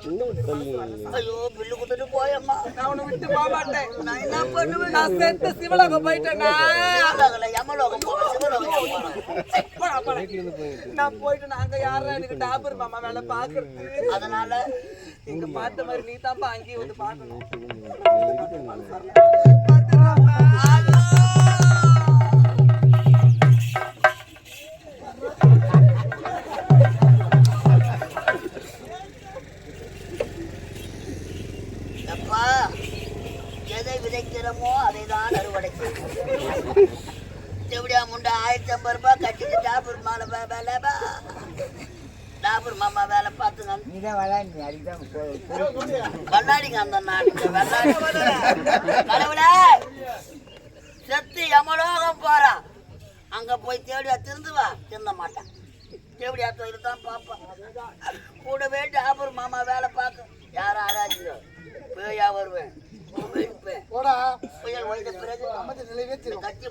ஐயோ பில்லு குத்துட்டு போயம்மா. நான் உன்னை விட்டு போக மாட்டேன். நான் என்ன பண்ணுவேன்? நான் செத்து சிவலோகம் போயிட்டேன்னா யமலோகம் போவேன், சிவலோகம் போவேன். நான் போயிட்டு நாங்க யாரும் எனக்கு டாபர் மாமா வேலை பாக்குறது. அதனால இங்க பார்த்த மாதிரி நீ தான்ப்பா அங்கேயே வந்து பாக்கணும். அப்பா எதை விதைக்கிறோமோ அதை தான் அறுவடை எப்படியா முண்டை 1050 ரூபாய் கட்டிட்டு டாபூர் மாலை வேலை டாபூர் மாமா வேலை பார்த்துங்க. விளாடிங்க அந்த நாடு கடவுளே செத்து யமலோகம் போறான். அங்க போய் தேடியா திருந்துவா திருந்த மாட்டான். தேவடியா தொழில் தான் பார்ப்பான். கூடவே டாபூர் மாமா வேலை பார்க்க யாரும் ஆராய்ச்சியோ பேயா வருவேன் புயல் ஓய்ந்த பிறகு கட்சி